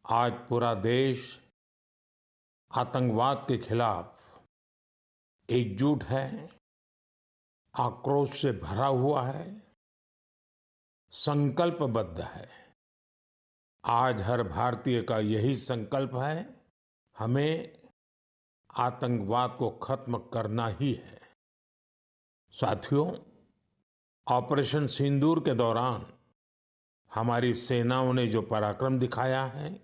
आज पूरा देश आतंकवाद के खिलाफ एकजुट है, आक्रोश से भरा हुआ है, संकल्पबद्ध है। आज हर भारतीय का यही संकल्प है, हमें आतंकवाद को खत्म करना ही है। साथियों, ऑपरेशन सिंदूर के दौरान हमारी सेनाओं ने जो पराक्रम दिखाया है,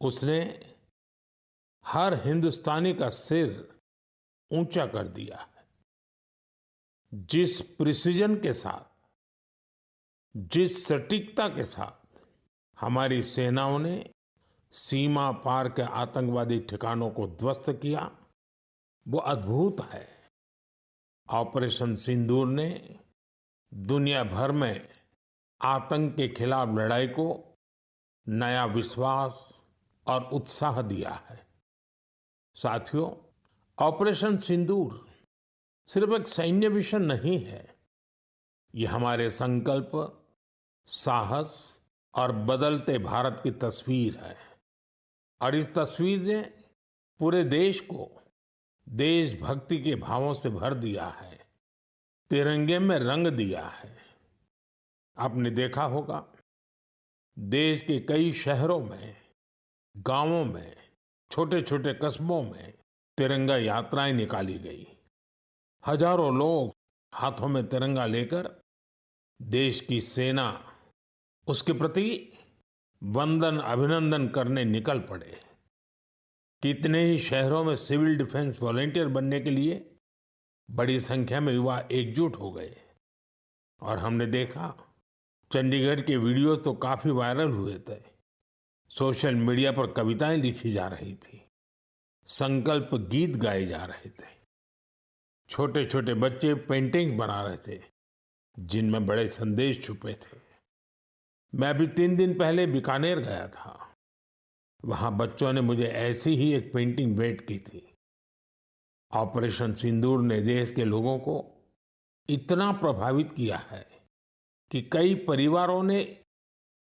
उसने हर हिंदुस्तानी का सिर ऊंचा कर दिया है। जिस प्रिसिजन के साथ, जिस सटीकता के साथ हमारी सेनाओं ने सीमा पार के आतंकवादी ठिकानों को ध्वस्त किया, वो अद्भुत है। ऑपरेशन सिंदूर ने दुनिया भर में आतंक के खिलाफ लड़ाई को नया विश्वास और उत्साह दिया है। साथियों, ऑपरेशन सिंदूर सिर्फ एक सैन्य मिशन नहीं है, ये हमारे संकल्प, साहस और बदलते भारत की तस्वीर है। और इस तस्वीर ने पूरे देश को देशभक्ति के भावों से भर दिया है, तिरंगे में रंग दिया है। आपने देखा होगा, देश के कई शहरों में, गांवों में, छोटे छोटे कस्बों में तिरंगा यात्राएं निकाली गई। हजारों लोग हाथों में तिरंगा लेकर देश की सेना, उसके प्रति वंदन अभिनंदन करने निकल पड़े। कितने ही शहरों में सिविल डिफेंस वॉलंटियर बनने के लिए बड़ी संख्या में युवा एकजुट हो गए। और हमने देखा, चंडीगढ़ के वीडियो तो काफी वायरल हुए थे। सोशल मीडिया पर कविताएं लिखी जा रही थी, संकल्प गीत गाए जा रहे थे, छोटे छोटे बच्चे पेंटिंग्स बना रहे थे जिनमें बड़े संदेश छुपे थे। मैं अभी 3 दिन पहले बीकानेर गया था। वहां बच्चों ने मुझे ऐसी ही एक पेंटिंग भेंट की थी। ऑपरेशन सिंदूर ने देश के लोगों को इतना प्रभावित किया है कि कई परिवारों ने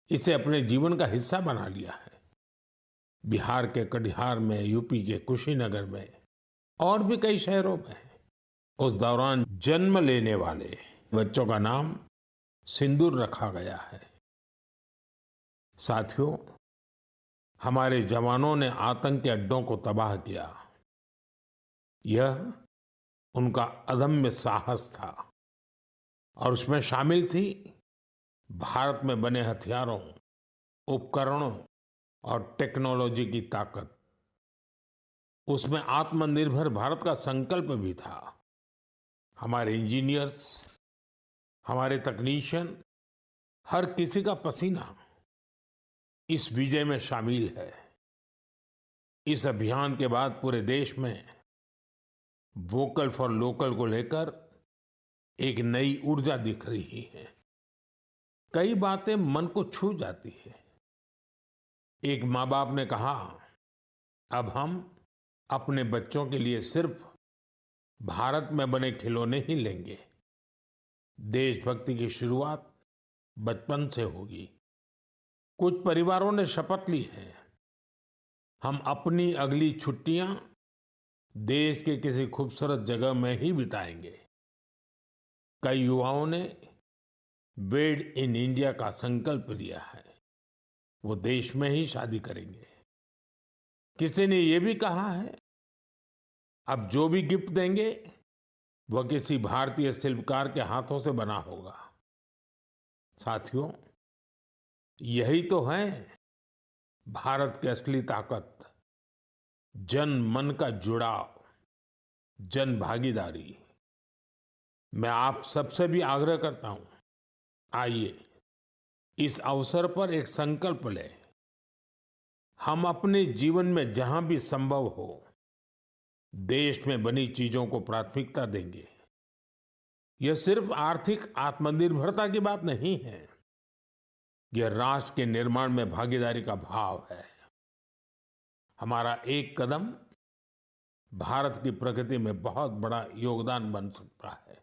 इसे अपने जीवन का हिस्सा बना लिया है। बिहार के कटिहार में, यूपी के कुशीनगर में और भी कई शहरों में उस दौरान जन्म लेने वाले बच्चों का नाम सिंदूर रखा गया है। साथियों, हमारे जवानों ने आतंक के अड्डों को तबाह किया। यह उनका अदम्य साहस था और उसमें शामिल थी भारत में बने हथियारों, उपकरणों और टेक्नोलॉजी की ताकत। उसमें आत्मनिर्भर भारत का संकल्प भी था। हमारे इंजीनियर्स, हमारे तकनीशियन, हर किसी का पसीना इस विजय में शामिल है। इस अभियान के बाद पूरे देश में वोकल फॉर लोकल को लेकर एक नई ऊर्जा दिख रही है। कई बातें मन को छू जाती है। एक माँ बाप ने कहा, अब हम अपने बच्चों के लिए सिर्फ भारत में बने खिलौने ही लेंगे। देशभक्ति की शुरुआत बचपन से होगी। कुछ परिवारों ने शपथ ली है, हम अपनी अगली छुट्टियां देश के किसी खूबसूरत जगह में ही बिताएंगे। कई युवाओं ने मेड इन इंडिया का संकल्प लिया है, वो देश में ही शादी करेंगे। किसी ने ये भी कहा है, अब जो भी गिफ्ट देंगे वह किसी भारतीय शिल्पकार के हाथों से बना होगा। साथियों, यही तो है भारत की असली ताकत, जन मन का जुड़ाव, जन भागीदारी। मैं आप सबसे भी आग्रह करता हूं, आइए इस अवसर पर एक संकल्प लें। हम अपने जीवन में जहां भी संभव हो देश में बनी चीजों को प्राथमिकता देंगे। यह सिर्फ आर्थिक आत्मनिर्भरता की बात नहीं है, यह राष्ट्र के निर्माण में भागीदारी का भाव है। हमारा एक कदम भारत की प्रगति में बहुत बड़ा योगदान बन सकता है।